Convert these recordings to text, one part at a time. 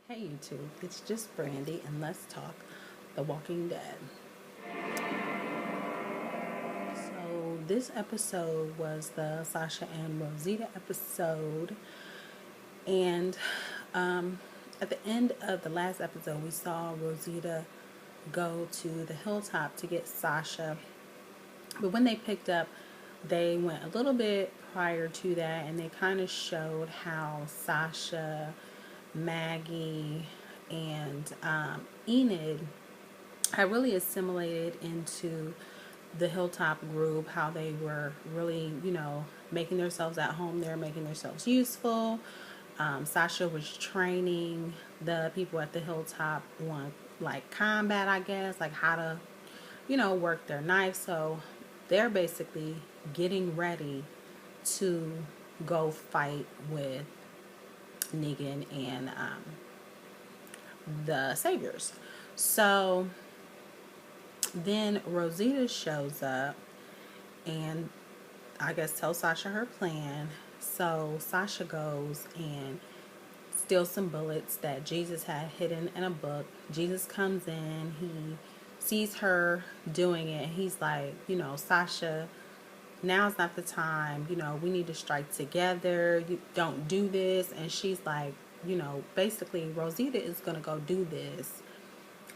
Hey YouTube, it's just Brandy and let's talk The Walking Dead. So this episode was the Sasha and Rosita episode, and at the end of the last episode we saw Rosita go to the hilltop to get Sasha, but when they picked up they went a little bit prior to that and they kind of showed how Sasha, Maggie, and Enid had really assimilated into the hilltop group, how they were really, making themselves at home there, making themselves useful. Sasha was training the people at the hilltop on like combat, I guess, like how to, work their knife. So they're basically getting ready to go fight with Negan and the Saviors. So then Rosita shows up and I guess tells Sasha her plan. So Sasha goes and steals some bullets that Jesus had hidden in a book. Jesus comes in, he sees her doing it. He's like, Sasha, now's not the time. We need to strike together. You don't do this. And she's like, basically Rosita is going to go do this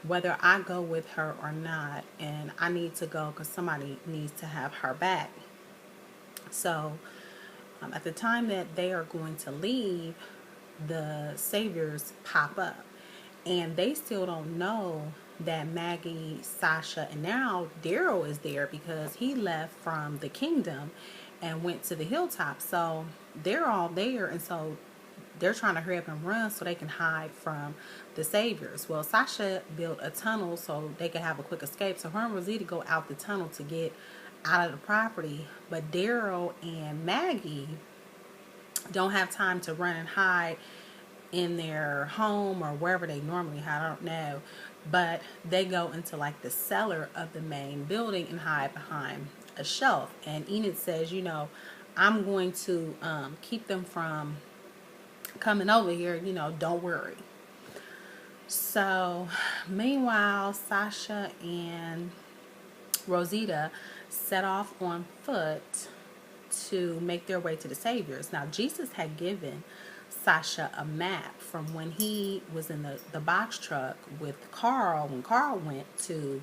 whether I go with her or not, and I need to go because somebody needs to have her back. So at the time that they are going to leave, the Saviors pop up, and they still don't know that Maggie, Sasha, and now Daryl is there because he left from the kingdom and went to the hilltop. So they're all there, and so they're trying to hurry up and run so they can hide from the Saviors. Well, Sasha built a tunnel so they could have a quick escape. So her and Rosita go out the tunnel to get out of the property. But Daryl and Maggie don't have time to run and hide in their home or wherever they normally hide. I don't know. But they go into like the cellar of the main building and hide behind a shelf. And Enid says, I'm going to keep them from coming over here, don't worry. So meanwhile, Sasha and Rosita set off on foot to make their way to the Saviors. Now Jesus had given Sasha a map from when he was in the box truck with Carl, when Carl went to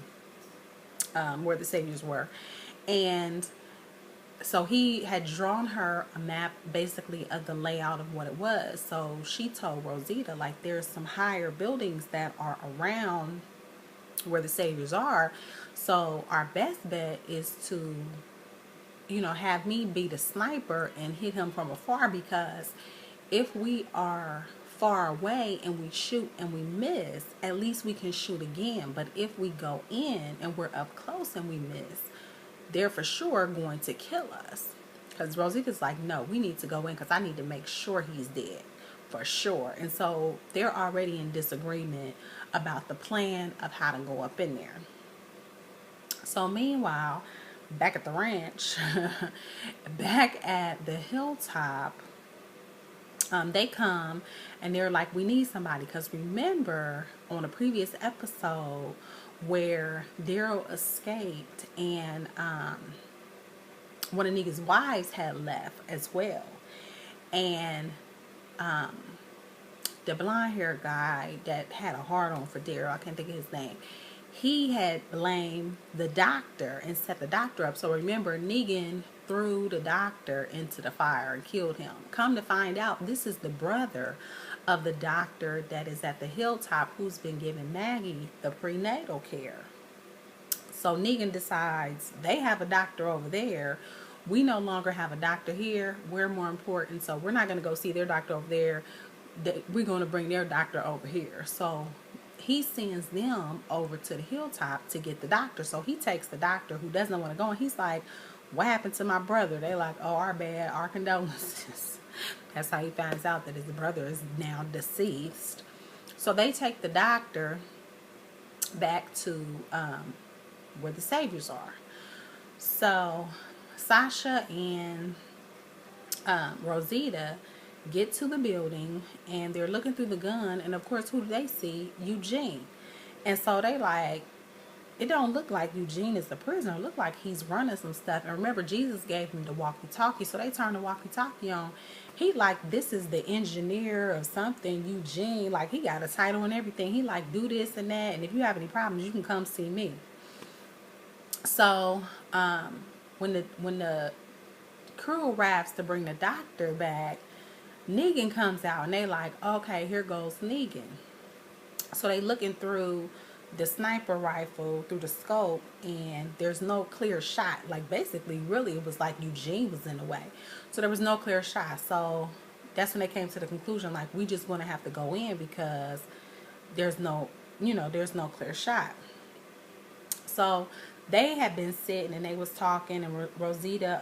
where the Saviors were. And so he had drawn her a map basically of the layout of what it was. So she told Rosita, like, there's some higher buildings that are around where the Saviors are. So our best bet is to, have me be the sniper and hit him from afar, because if we are far away and we shoot and we miss, at least we can shoot again. But if we go in and we're up close and we miss, they're for sure going to kill us. Because Rosita's like, no, we need to go in because I need to make sure he's dead for sure. And so they're already in disagreement about the plan of how to go up in there. So meanwhile, back at the ranch, back at the hilltop, they come and they're like, we need somebody. Because remember on a previous episode where Daryl escaped and one of Negan's wives had left as well. And the blonde hair guy that had a heart on for Daryl, I can't think of his name, he had blamed the doctor and set the doctor up. So remember, Negan threw the doctor into the fire and killed him. Come to find out, this is the brother of the doctor that is at the hilltop who's been giving Maggie the prenatal care. So Negan decides they have a doctor over there. We no longer have a doctor here. We're more important, so we're not going to go see their doctor over there. We're going to bring their doctor over here. So he sends them over to the hilltop to get the doctor. So he takes the doctor who doesn't want to go, and he's like, what happened to my brother? They're like, oh, our bad, our condolences. That's how he finds out that his brother is now deceased. So they take the doctor back to where the Saviors are. So Sasha and Rosita get to the building, and they're looking through the gun, and of course, who do they see? Eugene. And so they like, it don't look like Eugene is the prisoner. It look like he's running some stuff. And remember, Jesus gave him the walkie-talkie, so they turn the walkie-talkie on. He like, this is the engineer of something, Eugene. Like, he got a title and everything. He like, do this and that, and if you have any problems, you can come see me. So when the crew arrives to bring the doctor back, Neegan comes out, and they like, okay, here goes Neegan. So they looking through the sniper rifle through the scope, and there's no clear shot. Like, basically, really, it was like Eugene was in the way, so there was no clear shot. So that's when they came to the conclusion, like, we just going to have to go in because there's no, there's no clear shot. So they had been sitting, and they was talking, and Rosita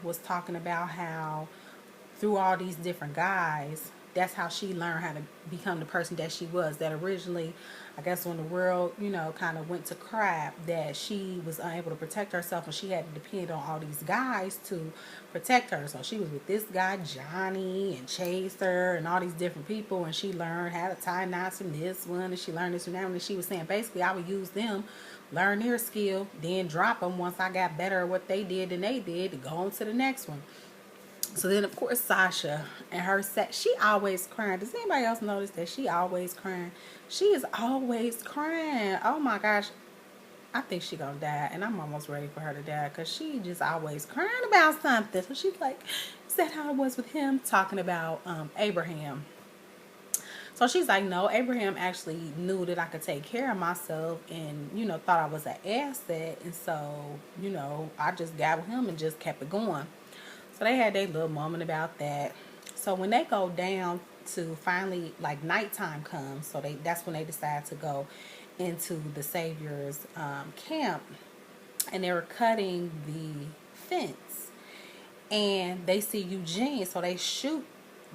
was talking about how through all these different guys, that's how she learned how to become the person that she was. That originally, I guess when the world, kind of went to crap, that she was unable to protect herself, and she had to depend on all these guys to protect her. So she was with this guy, Johnny, and Chaser, and all these different people, and she learned how to tie knots from this one, and she learned this and that one, and she was saying, basically, I would use them, learn their skill, then drop them once I got better at what they did than they did, to go on to the next one. So then, of course, Sasha and her set, she always crying. Does anybody else notice that she always crying? She is always crying. Oh my gosh. I think she gonna die, and I'm almost ready for her to die, because she just always crying about something. So she's like, is that how it was with him? Talking about Abraham. So she's like, no, Abraham actually knew that I could take care of myself, and, thought I was an asset. And so, I just got with him and just kept it going. So they had their little moment about that. So when they go down to finally, like, nighttime comes, so that's when they decide to go into the Savior's camp, and they were cutting the fence, and they see Eugene, so they shoot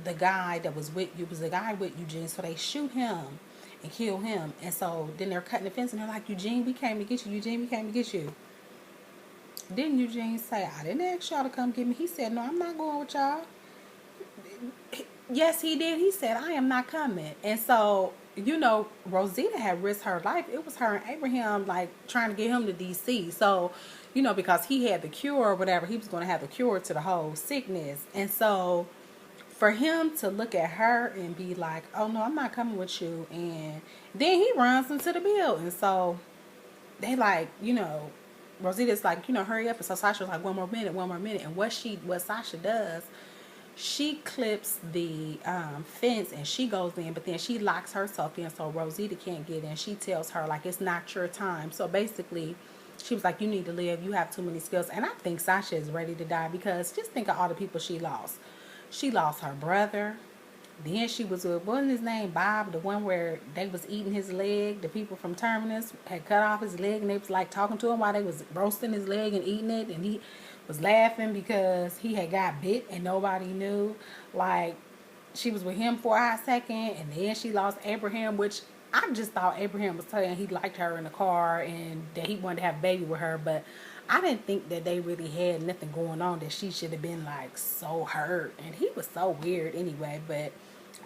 the guy that was with Eugene, so they shoot him and kill him. And so then they're cutting the fence, and they're like, Eugene, we came to get you. Eugene, we came to get you. Didn't Eugene say, I didn't ask y'all to come get me? He said, no, I'm not going with y'all. Yes, he did. He said, I am not coming. And so, Rosita had risked her life. It was her and Abraham, like, trying to get him to D.C. So, because he had the cure or whatever, he was going to have the cure to the whole sickness. And so, for him to look at her and be like, oh, no, I'm not coming with you. And then he runs into the building. So, they like, Rosita's like, hurry up. And so Sasha's like, one more minute. And what Sasha does, she clips the fence, and she goes in, but then she locks herself in so Rosita can't get in. She tells her, like, it's not your time. So basically, she was like, you need to live. You have too many skills. And I think Sasha is ready to die, because just think of all the people she lost. She lost her brother. Then she was with, wasn't his name Bob, the one where they was eating his leg. The people from Terminus had cut off his leg, and they was like talking to him while they was roasting his leg and eating it, and he was laughing because he had got bit and nobody knew. Like, she was with him for a hot second, and then she lost Abraham, which I just thought Abraham was saying he liked her in the car and that he wanted to have a baby with her, but I didn't think that they really had nothing going on, that she should have been like so hurt. And he was so weird anyway, but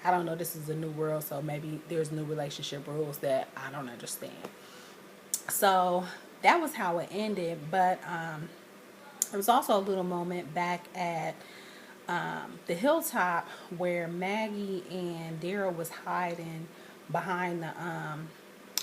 I don't know, this is a new world, so maybe there's new relationship rules that I don't understand. So that was how it ended. But there was also a little moment back at the hilltop where Maggie and Daryl was hiding behind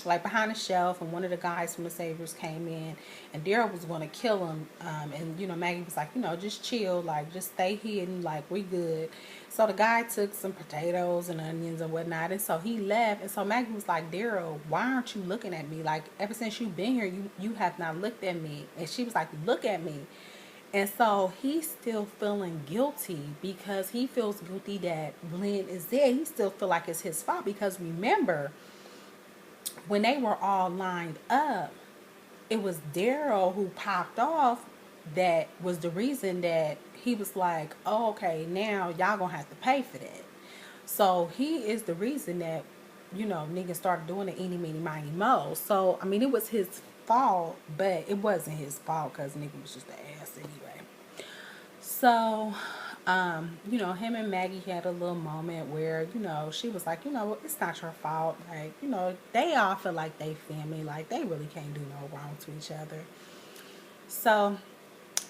behind the shelf, and one of the guys from the Saviors came in, and Daryl was going to kill him, and Maggie was like, just chill, like, just stay hidden, like, we good. So the guy took some potatoes and onions and whatnot, and so he left. And so Maggie was like, Daryl, why aren't you looking at me? Like, ever since you've been here, you have not looked at me. And she was like, look at me. And so he's still feeling guilty, because he feels guilty that Glenn is dead. He still feel like it's his fault, because remember, when they were all lined up, it was Daryl who popped off that was the reason that he was like, oh, okay, now y'all gonna have to pay for that. So he is the reason that, Neegan started doing the eeny, meeny, miny, mo. So, I mean, it was his fault, but it wasn't his fault, because Neegan was just an ass anyway. So, You know, him and Maggie had a little moment where, you know, she was like, you know, it's not your fault. Like, you know, they all feel like they family. Like, they really can't do no wrong to each other. So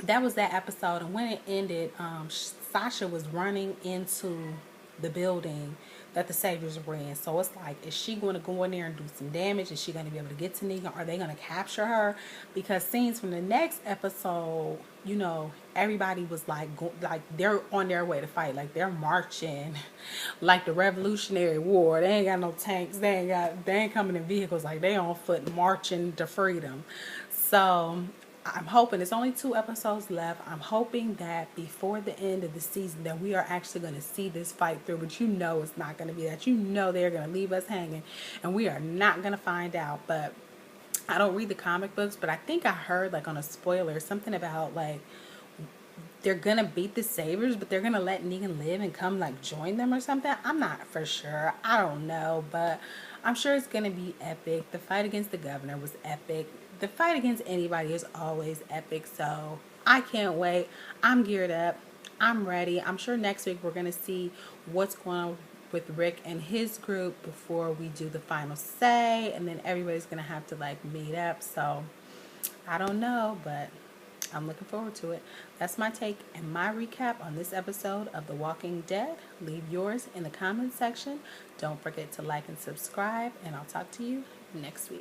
that was that episode. And when it ended, Sasha was running into the building that the Saviors were in. So it's like, is she going to go in there and do some damage? Is she going to be able to get to Neegan? Are they going to capture her? Because scenes from the next episode, you know, everybody was like, like they're on their way to fight. Like they're marching, like the Revolutionary War. They ain't got no tanks. They ain't coming in vehicles. Like they on foot marching to freedom. So I'm hoping it's only 2 episodes left. I'm hoping that before the end of the season that we are actually going to see this fight through. But you know it's not going to be that. You know they're going to leave us hanging, and we are not going to find out. But I don't read the comic books, but I think I heard like on a spoiler something about like they're gonna beat the Sabers, but they're gonna let Negan live and come like join them or something. I'm not for sure. I don't know, but I'm sure it's gonna be epic. The fight against the governor was epic. The fight against anybody is always epic. So I can't wait. I'm geared up. I'm ready. I'm sure next week we're gonna see what's going on with Rick and his group before we do the final say, and then everybody's gonna have to like meet up. So I don't know, but I'm looking forward to it. That's my take and my recap on this episode of The Walking Dead. Leave yours in the comments section. Don't forget to like and subscribe, and I'll talk to you next week.